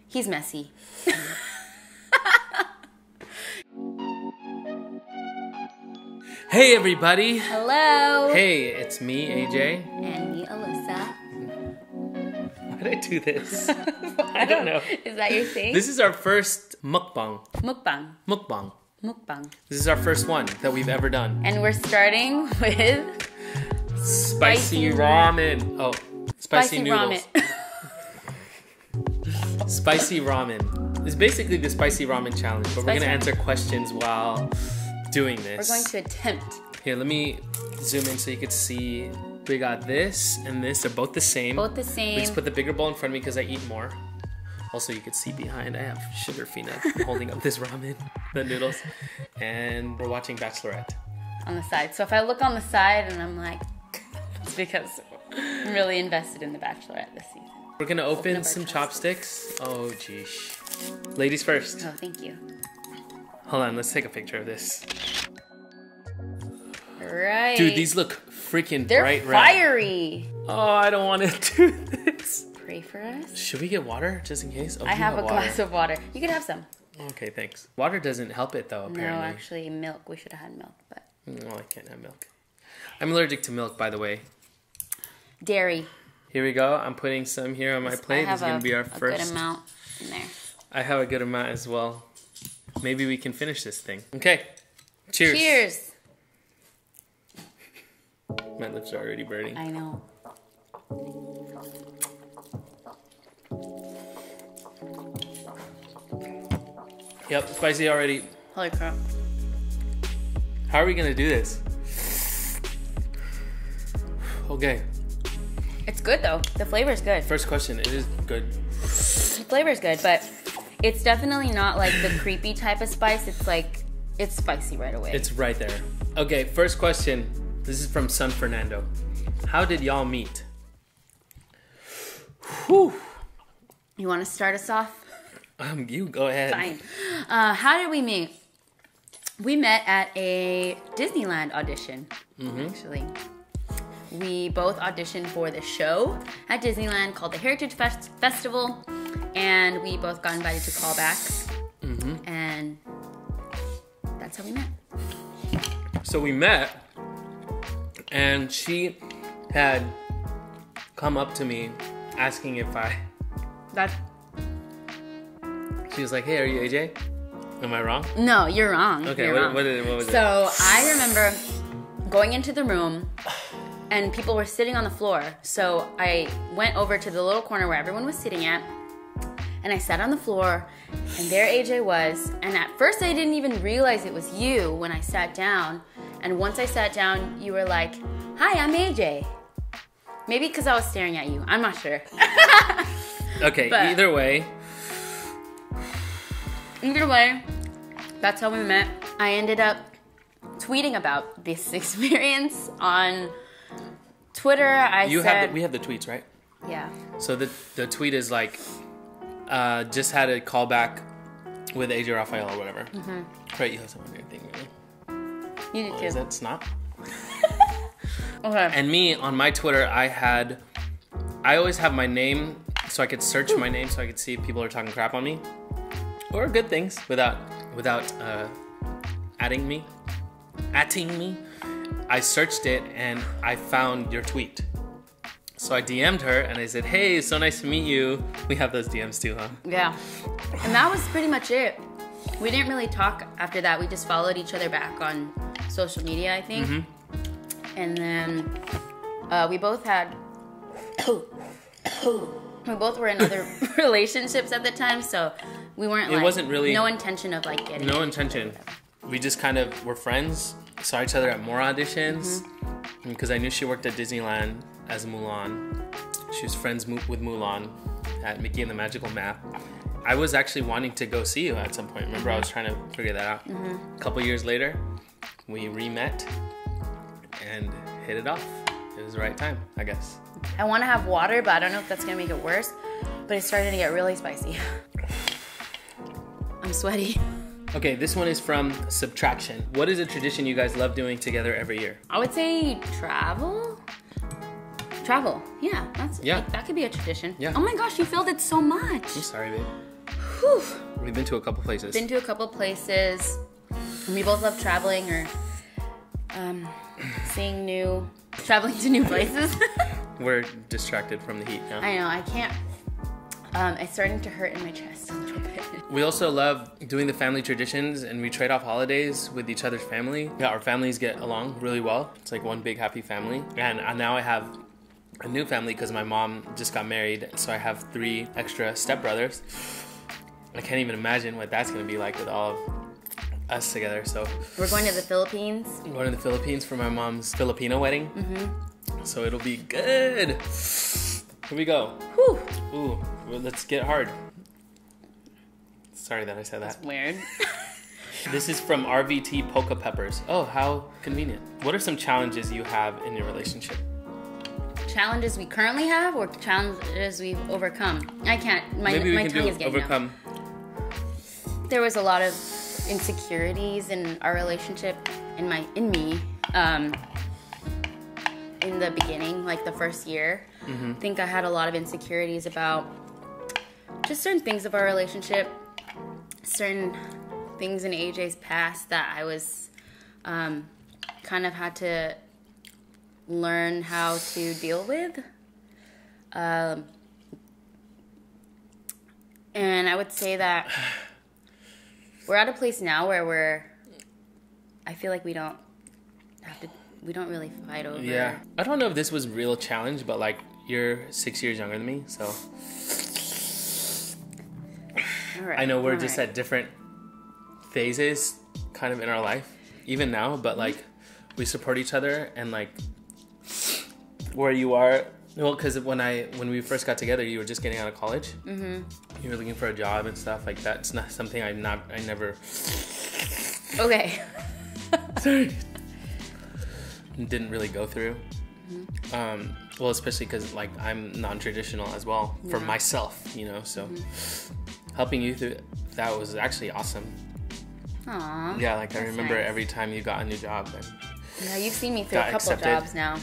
He's messy. Hey everybody! Hello! Hey, it's me, AJ. And me, Alyssa. Why did I do this? I don't know. Is that your thing? This is our first mukbang. Mukbang. Mukbang. Mukbang. This is our first one that we've ever done. And we're starting with... Spicy ramen. Oh, spicy noodles. Ramen. Spicy ramen. It's basically the spicy ramen challenge, but we're going to answer questions while doing this. We're going to attempt. Here, let me zoom in so you can see. We got this and this. They're both the same. Both the same. We just put the bigger bowl in front of me because I eat more. Also, you can see behind, I have sugar free nuts holding up this ramen, the noodles. And we're watching Bachelorette. On the side. So if I look on the side and I'm like, it's because I'm really invested in The Bachelorette this season. We're going to open some chopsticks. Oh, geesh. Ladies first. Oh, thank you. Hold on, let's take a picture of this. Right. Dude, these look freaking They're bright red. fiery. Oh, I don't want to do this. Pray for us. Should we get water just in case? Oh, I have a glass of water. You could have some. Okay, thanks. Water doesn't help it though, apparently. No, actually, milk. We should have had milk, but... No, I can't have milk. I'm allergic to milk, by the way. Dairy. Here we go. I'm putting some here on my plate. This is going to be our first. A good amount in there. I have a good amount as well. Maybe we can finish this thing. Okay. Cheers. Cheers. My lips are already burning. I know. Yep, spicy already. Holy crap. How are we going to do this? Okay. It's good though. The flavor's good. First question. It is good. The flavor's good, but it's definitely not like the creepy type of spice. It's like, it's spicy right away. It's right there. Okay, first question. This is from San Fernando. How did y'all meet? Whew. You want to start us off? You go ahead. Fine. How did we meet? We met at a Disneyland audition, actually. We both auditioned for the show at Disneyland called the Heritage Festival, and we both got invited to callbacks, and that's how we met. So we met, and she had come up to me asking if she was like, hey, are you AJ? Am I wrong? No, you're wrong. Okay, you're wrong. What was it? So I remember going into the room, and people were sitting on the floor. So I went over to the little corner where everyone was sitting at, and I sat on the floor, and there AJ was. And at first I didn't even realize it was you when I sat down. And once I sat down, you were like, hi, I'm AJ. Maybe because I was staring at you. I'm not sure. Okay, But either way, that's how we met. I ended up tweeting about this experience on Twitter. we have the tweets, right? Yeah. So the tweet is like, just had a callback with AJ Rafael or whatever. Right, you have some on your thing, really. You did too. Is that snot? Okay. And me, on my Twitter, I always have my name so I could search my name so I could see if people are talking crap on me. Or good things without atting me. I searched it and I found your tweet. So I DM'd her and I said, hey, it's so nice to meet you. We have those DMs too, huh? Yeah. And that was pretty much it. We didn't really talk after that. We just followed each other back on social media, I think. And then we both had... we both were in other relationships at the time, so we weren't like... It wasn't really... No intention of like getting... No intention. We just kind of were friends, saw each other at more auditions, because I knew she worked at Disneyland as Mulan. She was friends with Mulan at Mickey and the Magical Map. I was actually wanting to go see you at some point. Remember, I was trying to figure that out. A couple years later, we re-met and hit it off. It was the right time, I guess. I want to have water, but I don't know if that's going to make it worse. But it's starting to get really spicy. I'm sweaty. Okay, this one is from Subtraction. What is a tradition you guys love doing together every year? I would say travel. Travel. Yeah, that could be a tradition. Yeah. Oh my gosh, you filled it so much. I'm sorry, babe. Whew. We've been to a couple places. Been to a couple places. And we both love traveling or traveling to new places. We're distracted from the heat now. I know, I can't. It's starting to hurt in my chest a little bit. We also love doing the family traditions, and we trade off holidays with each other's family. Yeah, our families get along really well. It's like one big happy family. And now I have a new family because my mom just got married, so I have 3 extra stepbrothers. I can't even imagine what that's going to be like with all of us together. So we're going to the Philippines. I'm going to the Philippines for my mom's Filipino wedding. Mm-hmm. So it'll be good. Here we go. Whew. Ooh, well, let's get hard. Sorry that I said that. That's weird. This is from RVT Polka Peppers. Oh, how convenient. What are some challenges you have in your relationship? Challenges we currently have or challenges we've overcome? I can't. My tongue is getting overcome. Numb. There was a lot of insecurities in our relationship, in me, in the beginning, like the first year. Mm-hmm. I think I had a lot of insecurities about just certain things of our relationship, certain things in AJ's past that I was kind of had to learn how to deal with. And I would say that we're at a place now where I feel like we don't really fight over. Yeah. I don't know if this was a real challenge, but like you're 6 years younger than me, so all right, I know we're just at different phases kind of in our life, even now, but like we support each other. And like where you are, well, because when we first got together, you were just getting out of college. Mm-hmm. You were looking for a job and stuff like that. It's not something I never. Okay. Sorry. Didn't really go through. Mm-hmm. Well, especially because like I'm non-traditional as well for myself, you know. So helping you through that was actually awesome. Aww. Yeah, like I remember nice. Every time you got a new job. Yeah, you've seen me through a couple jobs now.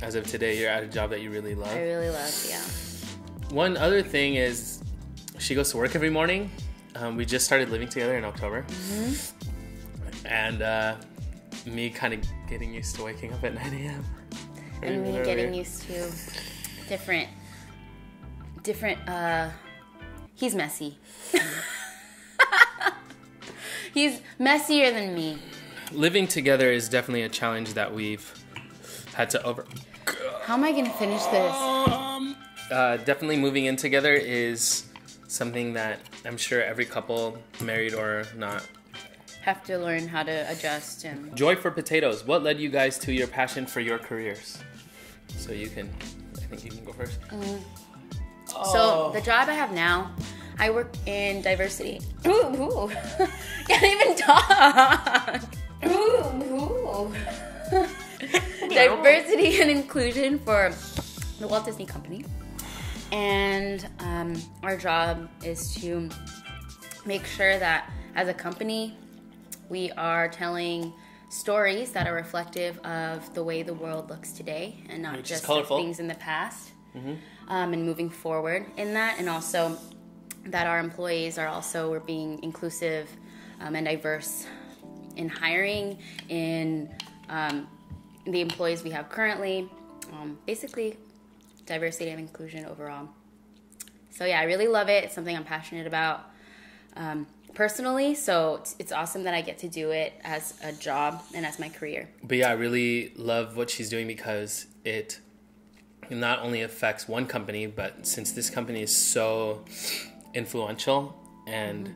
As of today, you're at a job that you really love. I really love, yeah. One other thing is she goes to work every morning. We just started living together in October. Mm-hmm. And me kind of getting used to waking up at 9 a.m. And me getting used to different, he's messy. He's messier than me. Living together is definitely a challenge that we've had to overcome. How am I going to finish this? Definitely moving in together is something that I'm sure every couple, married or not, have to learn how to adjust. And Joy for Potatoes. What led you guys to your passion for your careers? So I think you can go first. So the job I have now, I work in diversity. Ooh. Can't even talk. Ooh. Diversity and inclusion for the Walt Disney Company. And our job is to make sure that as a company, we are telling stories that are reflective of the way the world looks today and not just the things in the past. Mm-hmm. And moving forward in that, and also that our employees are also, we're being inclusive and diverse in hiring, in the employees we have currently, basically diversity and inclusion overall. So yeah, I really love it. It's something I'm passionate about personally, so it's awesome that I get to do it as a job and as my career. But yeah, I really love what she's doing because it not only affects one company, but since this company is so influential and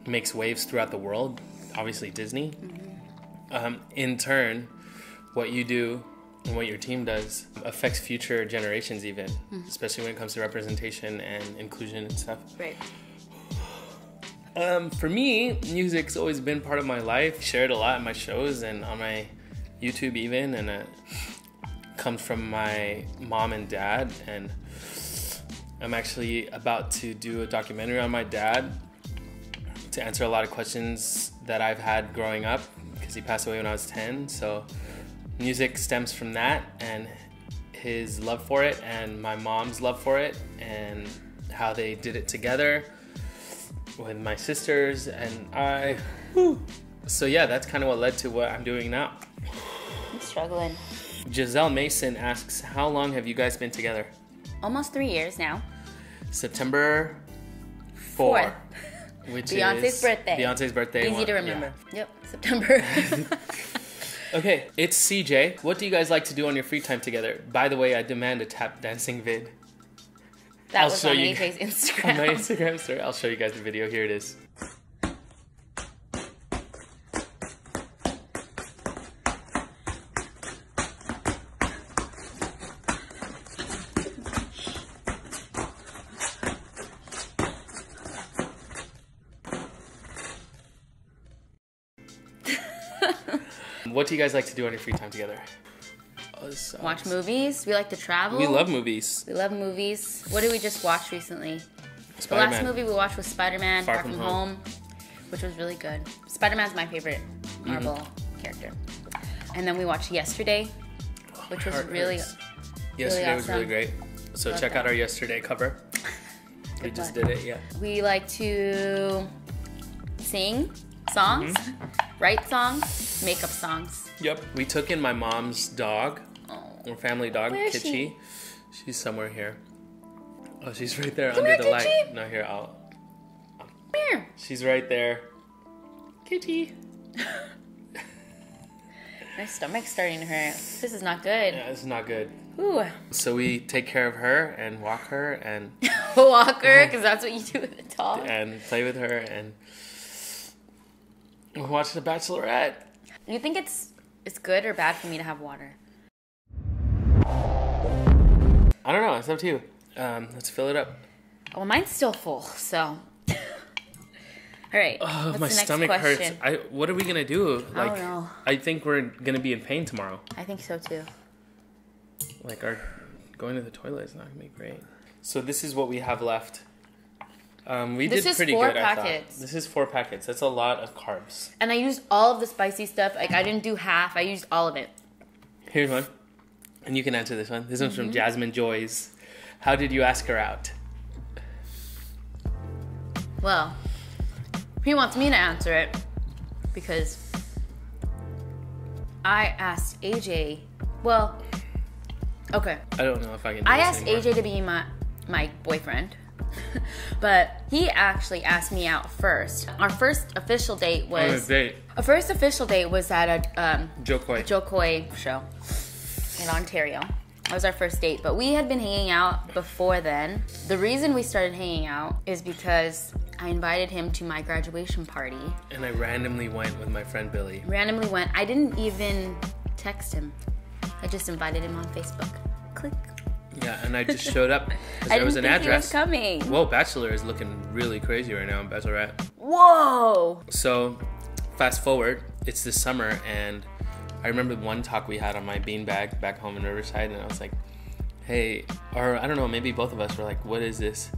makes waves throughout the world, obviously Disney, in turn, what you do and what your team does affects future generations even, especially when it comes to representation and inclusion and stuff. Right. For me, music's always been part of my life. Shared a lot in my shows and on my YouTube even, and it comes from my mom and dad. And I'm actually about to do a documentary on my dad to answer a lot of questions that I've had growing up because he passed away when I was 10. So music stems from that, and his love for it and my mom's love for it and how they did it together with my sisters and I. So yeah, that's kind of what led to what I'm doing now. I'm struggling. Giselle Mason asks, how long have you guys been together? Almost 3 years now. September 4th. Which Beyonce's is birthday. Beyonce's birthday. Easy to remember. Yeah. Yep, September. Okay, it's CJ. What do you guys like to do on your free time together? By the way, I demand a tap dancing vid. That was on AJ's Instagram. On my Instagram story. I'll show you guys the video. Here it is. What do you guys like to do on your free time together? Watch movies. We like to travel. We love movies. We love movies. What did we just watch recently? Spider-Man. The last movie we watched was Spider-Man Far From Home, which was really good. Spider-Man's my favorite Marvel character. And then we watched Yesterday, which was really Yesterday was awesome. really great. So check out our Yesterday cover. We just did it, yeah. We like to sing songs, write songs, make up songs. Yep. We took in my mom's dog, our family dog, Where is Kitchi. She's somewhere here. Oh, she's right there Come under here, the light. Kitchi. No, here, Come here. She's right there. Kitchi. My stomach's starting to hurt. This is not good. Yeah, it's not good. Ooh. So we take care of her and walk her and Walk her, because that's what you do with a dog. and play with her and watch The Bachelorette. You think it's good or bad for me to have water? I don't know. It's up to you. Let's fill it up. Well, mine's still full, so. All right. Oh, what's my the next stomach question? hurts. What are we gonna do? I don't know. I think we're gonna be in pain tomorrow. I think so too. Like our going to the toilet is not gonna be great. So this is what we have left. This did is pretty 4 good. I packets. thought. This is 4 packets. That's a lot of carbs. And I used all of the spicy stuff. Like, I didn't do half. I used all of it. Here's one, and you can answer this one. This one's from Jasmine Joyce. How did you ask her out? Well, he wants me to answer it because I asked AJ. Well, okay. I don't know if I can. Do I this asked anymore. AJ to be my boyfriend, but he actually asked me out first. Our first official date On a was date. our first official date was at a Joe Coy. Joe Coy show in Ontario. That was our first date, but we had been hanging out before then. The reason we started hanging out is because I invited him to my graduation party. And I randomly went with my friend Billy. Randomly went. I didn't even text him. I just invited him on Facebook. Click. Yeah, and I just showed up because I there was didn't an think he was address. coming. Whoa, Bachelor is looking really crazy right now, Bachelorette. Whoa! So, fast forward, it's this summer, and I remember one talk we had on my beanbag back home in Riverside, and I was like, hey, or I don't know, maybe both of us were like, what is this?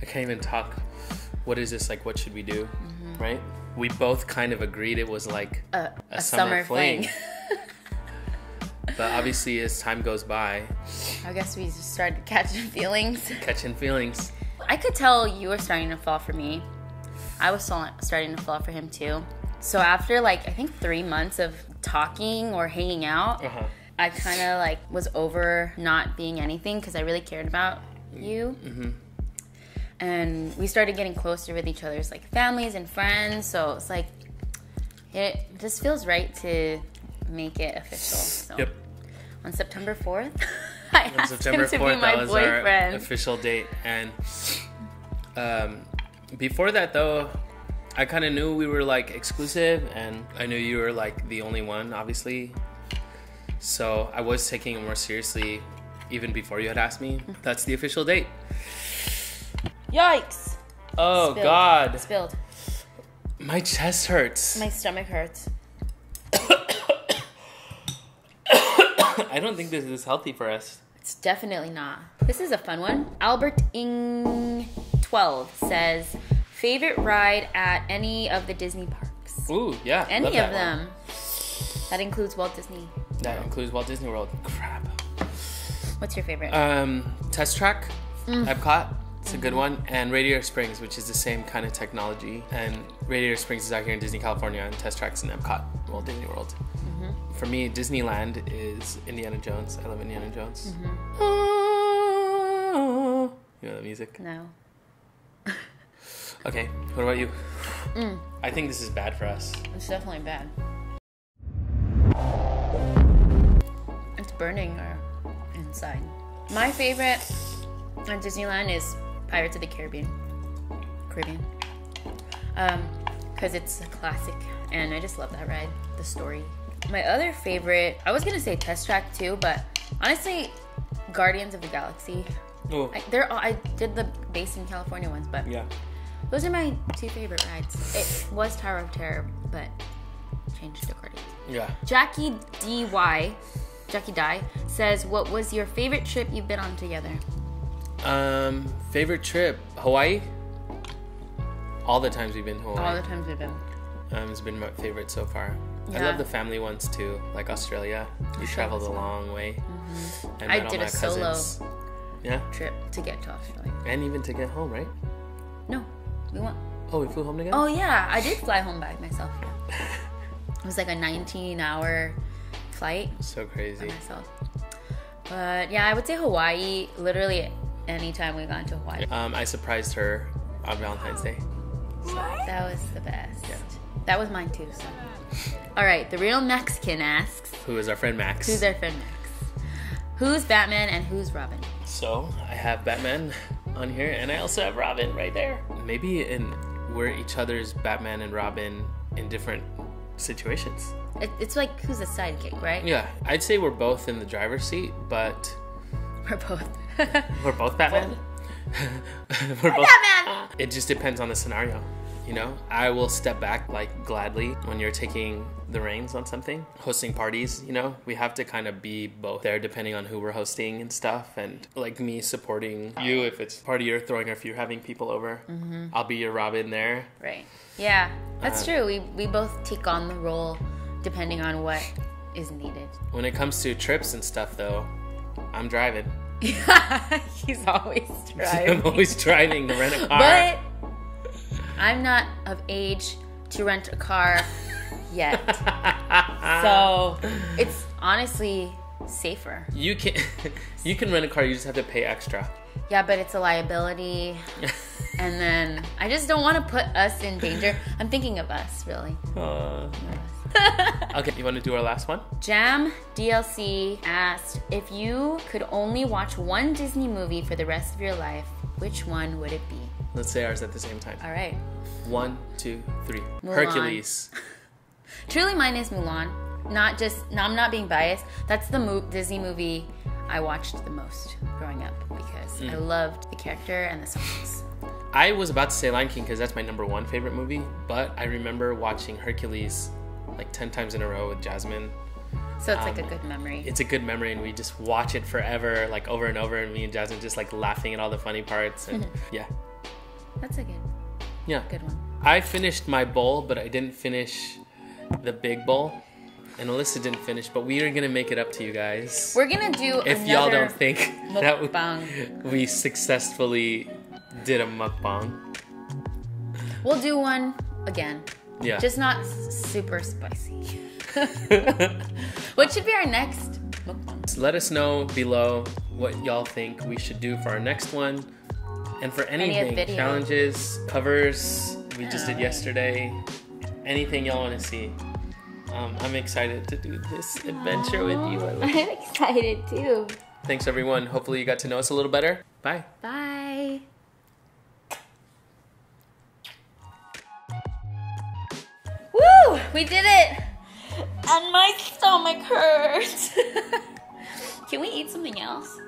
I can't even talk. What is this? Like, what should we do? Right? We both kind of agreed it was like a summer fling. But obviously, as time goes by, I guess we just started catching feelings. catching feelings. I could tell you were starting to fall for me. I was starting to fall for him too. So after like, I think 3 months of talking or hanging out, I kind of like was over not being anything because I really cared about you. And we started getting closer with each other's like families and friends. So it's like, it just feels right to make it official. So Yep. on September 4th, I On asked September him to 4th, be my that was our boyfriend. official date. And before that, though, I kind of knew we were like exclusive, and I knew you were like the only one, obviously. So I was taking it more seriously even before you had asked me. That's the official date. Yikes! Oh, Spilled. God. Spilled. My chest hurts. My stomach hurts. I don't think this is healthy for us. It's definitely not. This is a fun one. Albert Ing 12 says, favorite ride at any of the Disney parks? Ooh, yeah. Any love of that them. one. That includes Walt Disney. That includes Walt Disney World. Crap. What's your favorite? Test Track, Epcot. It's a good one. And Radiator Springs, which is the same kind of technology. And Radiator Springs is out here in Disney, California, and Test Track's in Epcot, Walt Disney World. For me, Disneyland is Indiana Jones. I love Indiana Jones. You know the music? No. Okay, what about you? I think this is bad for us. It's definitely bad. It's burning our inside. My favorite at Disneyland is Pirates of the Caribbean. Because it's a classic, and I just love that ride, the story. My other favorite, I was gonna say Test Track too, but honestly, Guardians of the Galaxy. Oh. I did the base in California ones, but Yeah. those are my two favorite rides. It was Tower of Terror, but changed to Guardians. Yeah. Jackie Dye says, what was your favorite trip you've been on together? Favorite trip? Hawaii? All the times we've been to Hawaii. All the times we've been. It's been my favorite so far. I Yeah. love the family ones too, like Australia. We traveled a long way. And I met all did my a solo cousins. Yeah. trip to get to Australia. And even to get home, right? No, we went. Oh, we flew home together? Oh yeah, I did fly home by myself. Yeah. It was like a 19-hour flight So by crazy. myself. But yeah, I would say Hawaii. Literally, anytime we got into Hawaii, I surprised her on Valentine's Day. that was the best. Yeah. That was mine too. So. All right, the real Mexican asks, Who is our friend Max? who's our friend Max? Who's Batman and who's Robin? So, I have Batman on here, and I also have Robin right there. Maybe we're each other's Batman and Robin in different situations. It's like who's a sidekick, right? Yeah, I'd say we're both in the driver's seat, but We're both. we're both Batman. We're both Batman! It just depends on the scenario, you know? I will step back, like, gladly when you're taking the reins on something. Hosting parties, you know? We have to kind of be both there depending on who we're hosting and stuff. And, like, me supporting you if it's party you're throwing or if you're having people over. I'll be your Robin there. Right. Yeah, that's true. We both take on the role depending on what is needed. When it comes to trips and stuff, though, I'm driving. He's always driving. I'm always driving to rent a car. But I'm not of age to rent a car yet. So it's honestly safer. You can rent a car, you just have to pay extra. Yeah, but it's a liability. And then I just don't want to put us in danger. I'm thinking of us, really. Okay, you want to do our last one? Jam DLC asked, if you could only watch one Disney movie for the rest of your life, which one would it be? Let's say ours at the same time. All right. 1, 2, 3. Mulan. Hercules. Truly mine is Mulan. I'm not being biased. That's the Disney movie I watched the most growing up because I loved the character and the songs. I was about to say Lion King because that's my #1 favorite movie, but I remember watching Hercules like 10 times in a row with Jasmine. So it's like a good memory. It's a good memory, and we just watch it forever, like over and over, and me and Jasmine just like laughing at all the funny parts. And yeah. That's a good one. I finished my bowl, but I didn't finish the big bowl. And Alyssa didn't finish, but we are going to make it up to you guys. We're going to do if y'all don't think that we successfully did a mukbang. We'll do one again. Yeah. Just not super spicy. What should be our next mukbang? Let us know below what y'all think we should do for our next one. And for anything, challenges, covers we just did yesterday, anything y'all want to see. I'm excited to do this adventure with you. I'm excited too. Thanks everyone. Hopefully you got to know us a little better. Bye. Bye. Woo! We did it! And my stomach hurts. Can we eat something else?